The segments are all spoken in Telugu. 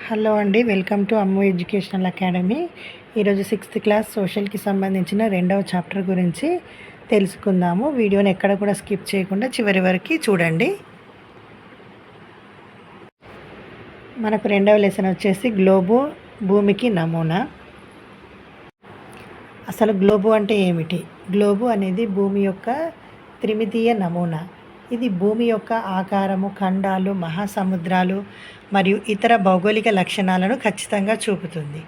హలో అండి, welcome to Ammu educational academy. ఈరోజు 6th క్లాస్ సోషల్కి సంబంధించిన 2వ చాప్టర్ గురించి తెలుసుకుందాము. వీడియోని ఎక్కడ కూడా స్కిప్ చేయకుండా చివరి వరకు చూడండి. మనకు 2వ లెసన్ వచ్చేసి గ్లోబు, భూమికి నమూనా. అసలు గ్లోబు అంటే ఏమిటి? గ్లోబు అనేది భూమి యొక్క త్రిమితీయ నమూనా. ఇది భూమి యొక్క ఆకారము, ఖండాలు, మహాసముద్రాలు మరియు ఇతర భౌగోళిక లక్షణాలను ఖచ్చితంగా చూపుతుంది.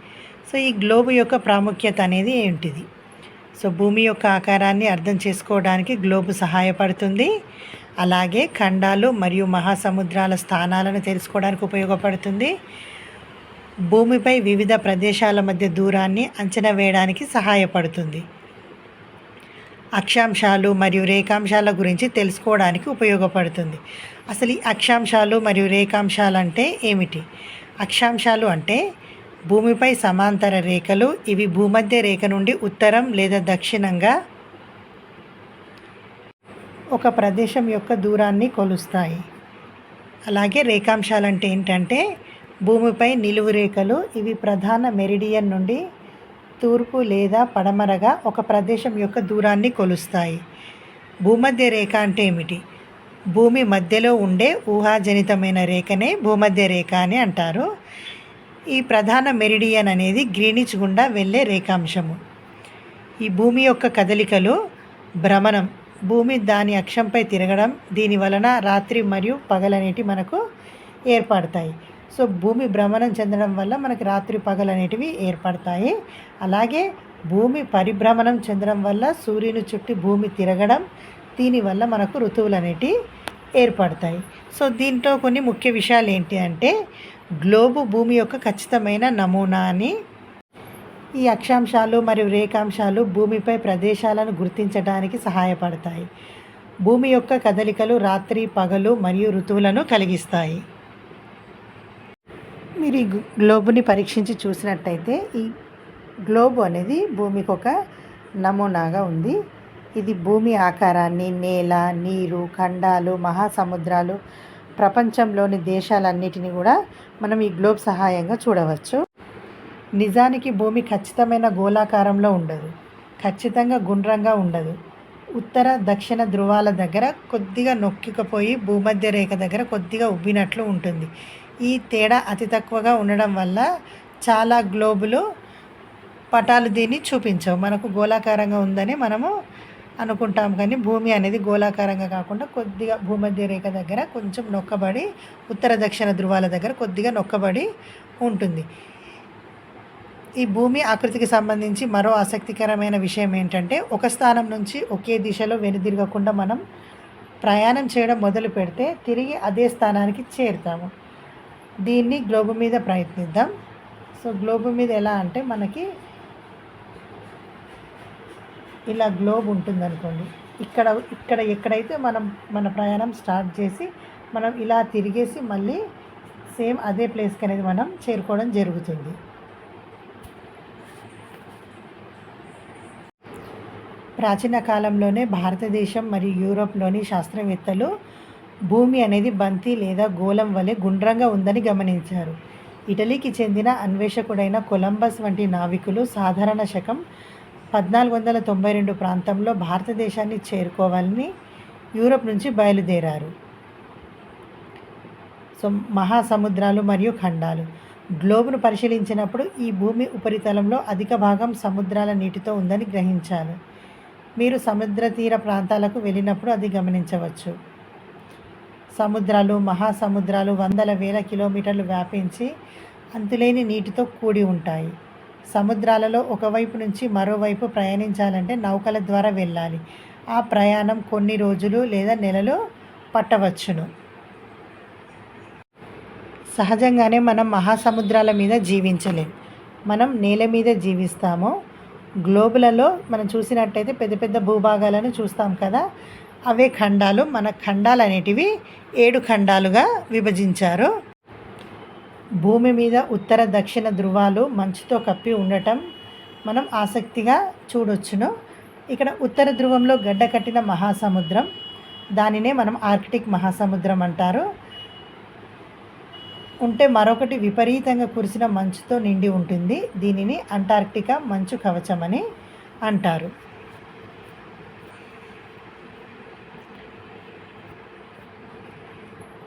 సో ఈ గ్లోబు యొక్క ప్రాముఖ్యత అనేది ఏంటిది? సో భూమి యొక్క ఆకారాన్ని అర్థం చేసుకోవడానికి గ్లోబు సహాయపడుతుంది. అలాగే ఖండాలు మరియు మహాసముద్రాల స్థానాలను తెలుసుకోవడానికి ఉపయోగపడుతుంది. భూమిపై వివిధ ప్రదేశాల మధ్య దూరాన్ని అంచనా వేయడానికి సహాయపడుతుంది. అక్షాంశాలు మరియు రేఖాంశాల గురించి తెలుసుకోవడానికి ఉపయోగపడుతుంది. అసలు ఈ అక్షాంశాలు మరియు రేఖాంశాలు అంటే ఏమిటి? అక్షాంశాలు అంటే భూమిపై సమాంతర రేఖలు. ఇవి భూమధ్య రేఖ నుండి ఉత్తరం లేదా దక్షిణంగా ఒక ప్రదేశం యొక్క దూరాన్ని కొలుస్తాయి. అలాగే రేఖాంశాలు అంటే ఏంటంటే భూమిపై నిలువు రేఖలు. ఇవి ప్రధాన మెరిడియన్ నుండి తూర్పు లేదా పడమరగా ఒక ప్రదేశం యొక్క దూరాన్ని కొలుస్తాయి. భూమధ్య రేఖ అంటే ఏమిటి? భూమి మధ్యలో ఉండే ఊహాజనితమైన రేఖనే భూమధ్య రేఖ అని అంటారు. ఈ ప్రధాన మెరిడియన్ అనేది గ్రీనిచ్ గుండా వెళ్ళే రేఖాంశము. ఈ భూమి యొక్క కదలికలు భ్రమణం, భూమి దాని అక్షంపై తిరగడం, దీని వలన రాత్రి మరియు పగలనేటి మనకు ఏర్పడతాయి. సో భూమి భ్రమణం చెందడం వల్ల మనకి రాత్రి పగలు అనేటివి ఏర్పడతాయి. అలాగే భూమి పరిభ్రమణం చెందడం వల్ల సూర్యుని చుట్టూ భూమి తిరగడం, దీనివల్ల మనకు ఋతువులు అనేటివి ఏర్పడతాయి. సో దీంట్లో కొన్ని ముఖ్య విషయాలు ఏంటి అంటే గ్లోబు భూమి యొక్క ఖచ్చితమైన నమూనా అని. ఈ అక్షాంశాలు మరియు రేఖాంశాలు భూమిపై ప్రదేశాలను గుర్తించడానికి సహాయపడతాయి. భూమి యొక్క కదలికలు రాత్రి పగలు మరియు ఋతువులను కలిగిస్తాయి. మీరు ఈ గ్లోబుని పరీక్షించి చూసినట్టయితే ఈ గ్లోబు అనేది భూమికి ఒక నమూనాగా ఉంది. ఇది భూమి ఆకారాన్ని, నేల, నీరు, ఖండాలు, మహాసముద్రాలు, ప్రపంచంలోని దేశాలన్నిటిని కూడా మనం ఈ గ్లోబ్ సహాయంగా చూడవచ్చు. నిజానికి భూమి ఖచ్చితమైన గోళాకారంలో ఉండదు, ఖచ్చితంగా గుండ్రంగా ఉండదు. ఉత్తర దక్షిణ ధృవాల దగ్గర కొద్దిగా నొక్కికపోయి భూమధ్య రేఖ దగ్గర కొద్దిగా ఉబ్బినట్లు ఉంటుంది. ఈ తేడా అతి తక్కువగా ఉండడం వల్ల చాలా గ్లోబులు పటాలు దీన్ని చూపించవు. మనకు గోళాకారంగా ఉందని మనము అనుకుంటాం, కానీ భూమి అనేది గోళాకారంగా కాకుండా కొద్దిగా భూమధ్య రేఖ దగ్గర కొంచెం నొక్కబడి, ఉత్తర దక్షిణ ధృవాల దగ్గర కొద్దిగా నొక్కబడి ఉంటుంది. ఈ భూమి ఆకృతికి సంబంధించి మరో ఆసక్తికరమైన విషయం ఏంటంటే ఒక స్థానం నుంచి ఒకే దిశలో వెనుదిరగకుండా మనం ప్రయాణం చేయడం మొదలు పెడితే తిరిగి అదే స్థానానికి చేరుతాము. దీన్ని గ్లోబు మీద ప్రయత్నిద్దాం. సో గ్లోబు మీద ఎలా అంటే మనకి ఇలా గ్లోబ్ ఉంటుందనుకోండి. ఇక్కడ ఎక్కడైతే మన ప్రయాణం స్టార్ట్ చేసి మనం ఇలా తిరిగేసి మళ్ళీ సేమ్ అదే ప్లేస్కి అనేది మనం చేరుకోవడం జరుగుతుంది. ప్రాచీన కాలంలోనే భారతదేశం మరియు యూరోప్లోని శాస్త్రవేత్తలు భూమి అనేది బంతి లేదా గోళం వలె గుండ్రంగా ఉందని గమనించారు. ఇటలీకి చెందిన అన్వేషకుడైన కొలంబస్ వంటి నావికులు సాధారణ శకం 1492 ప్రాంతంలో భారతదేశాన్ని చేరుకోవాలని యూరోప్ నుంచి బయలుదేరారు. సో మహాసముద్రాలు మరియు ఖండాలు. గ్లోబును పరిశీలించినప్పుడు ఈ భూమి ఉపరితలంలో అధిక భాగం సముద్రాల నీటితో ఉందని గ్రహించారు. మీరు సముద్ర తీర ప్రాంతాలకు వెళ్ళినప్పుడు అది గమనించవచ్చు. సముద్రాలు, మహాసముద్రాలు వందల వేల కిలోమీటర్లు వ్యాపించి అంతులేని నీటితో కూడి ఉంటాయి. సముద్రాలలో ఒకవైపు నుంచి మరోవైపు ప్రయాణించాలంటే నౌకల ద్వారా వెళ్ళాలి. ఆ ప్రయాణం కొన్ని రోజులు లేదా నెలలు పట్టవచ్చును. సహజంగానే మనం మహాసముద్రాల మీద జీవించలేం, మనం నేల మీద జీవిస్తాము. గ్లోబులలో మనం చూసినట్టయితే పెద్ద పెద్ద భూభాగాలను చూస్తాం కదా, అవే ఖండాలు. మన ఖండాలు అనేటివి 7 ఖండాలుగా విభజించారు. భూమి మీద ఉత్తర దక్షిణ ధృవాలు మంచుతో కప్పి ఉండటం మనం ఆసక్తిగా చూడొచ్చును. ఇక్కడ ఉత్తర ధ్రువంలో గడ్డ కట్టిన మహాసముద్రం, దానినే మనం ఆర్కిటిక్ మహాసముద్రం అంటారు. ఉంటే మరొకటి విపరీతంగా కురిసిన మంచుతో నిండి ఉంటుంది. దీనిని అంటార్క్టికా మంచు కవచం అని అంటారు.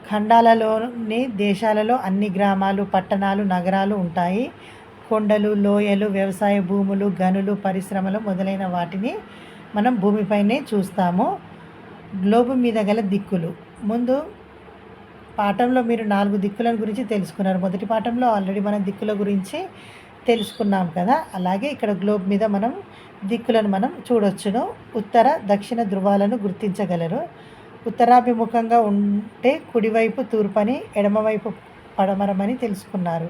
ఖండాలలోని దేశాలలో అన్ని గ్రామాలు, పట్టణాలు, నగరాలు ఉంటాయి. కొండలు, లోయలు, వ్యవసాయ భూములు, గనులు, పరిశ్రమలు మొదలైన వాటిని మనం భూమిపైనే చూస్తాము. గ్లోబు మీద గల దిక్కులు. ముందు పాఠంలో మీరు 4 దిక్కుల గురించి తెలుసుకున్నారు. మొదటి పాఠంలో ఆల్రెడీ మనం దిక్కుల గురించి తెలుసుకున్నాం కదా! అలాగే ఇక్కడ గ్లోబ్ మీద మనం దిక్కులను మనం చూడొచ్చును. ఉత్తర, దక్షిణ ధృవాలను గుర్తించగలరు. ఉత్తరాభిముఖంగా ఉంటే కుడివైపు తూర్పని, ఎడమవైపు పడమరమని తెలుసుకున్నారు.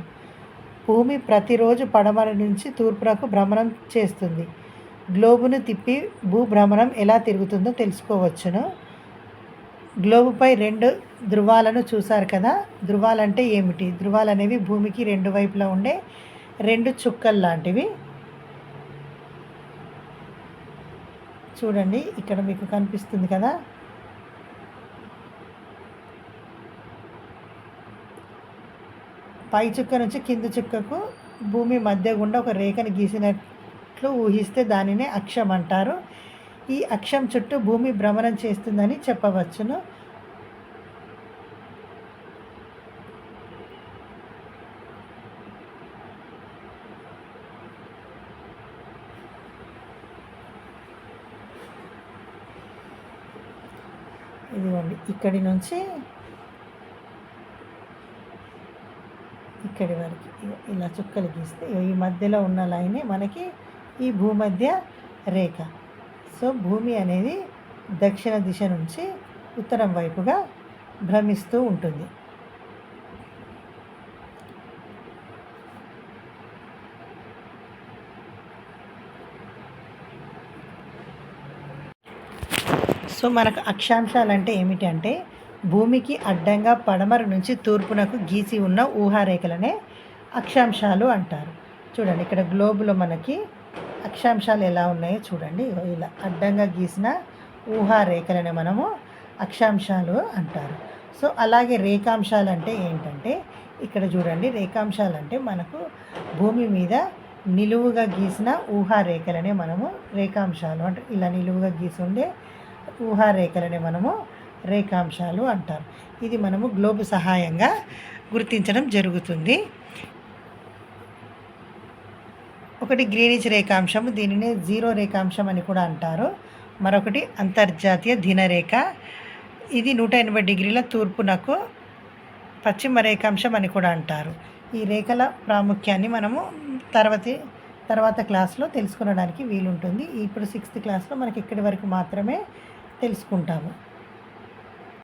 భూమి ప్రతిరోజు పడమర నుంచి తూర్పునకు భ్రమణం చేస్తుంది. గ్లోబును తిప్పి భూభ్రమణం ఎలా తిరుగుతుందో తెలుసుకోవచ్చును. గ్లోబుపై 2 ధృవాలను చూశారు కదా! ధృవాలంటే ఏమిటి? ధృవాలు అనేవి భూమికి 2 వైపులా ఉండే 2 చుక్కలు లాంటివి. చూడండి, ఇక్కడ మీకు కనిపిస్తుంది కదా! పై చుక్క నుంచి కింది చుక్కకు భూమి మధ్య గుండా ఒక రేఖను గీసినట్లు ఊహిస్తే దానినే అక్షం అంటారు. ఈ అక్షం చుట్టూ భూమి భ్రమణం చేస్తుందని చెప్పవచ్చును. ఇదిగోండి, ఇక్కడి నుంచి ఇక్కడి వరకు ఇలా చుక్కలు గీస్తే ఈ మధ్యలో ఉన్న లైనే మనకి ఈ భూమధ్య రేఖ. సో భూమి అనేది దక్షిణ దిశ నుంచి ఉత్తరం వైపుగా భ్రమిస్తూ ఉంటుంది. సో మనకు అక్షాంశాలు అంటే ఏమిటి అంటే, భూమికి అడ్డంగా పడమర నుంచి తూర్పునకు గీసి ఉన్న ఊహారేఖలనే అక్షాంశాలు అంటారు. చూడండి, ఇక్కడ గ్లోబులో మనకి అక్షాంశాలు ఎలా ఉన్నాయో చూడండి. ఇలా అడ్డంగా గీసిన ఊహారేఖలనే మనము అక్షాంశాలు అంటారు. సో అలాగే రేఖాంశాలు అంటే ఏంటంటే, ఇక్కడ చూడండి, రేఖాంశాలు అంటే మనకు భూమి మీద నిలువుగా గీసిన ఊహారేఖలనే మనము రేఖాంశాలు అంటే, ఇలా నిలువుగా గీసి ఉండే ఊహారేఖలనే మనము రేఖాంశాలు అంటారు. ఇది మనము గ్లోబు సహాయంగా గుర్తించడం జరుగుతుంది. ఒకటి గ్రీనిచ్ రేఖాంశం, దీనిని 0 రేఖాంశం అని కూడా అంటారు. మరొకటి అంతర్జాతీయ దినరేఖ, ఇది 180 డిగ్రీల తూర్పునకు పశ్చిమ రేఖాంశం అని కూడా అంటారు. ఈ రేఖల ప్రాముఖ్యాన్ని మనము తర్వాత క్లాస్లో తెలుసుకునడానికి వీలుంటుంది. ఇప్పుడు 6th క్లాస్లో మనకి ఇక్కడి వరకు మాత్రమే తెలుసుకుంటాము.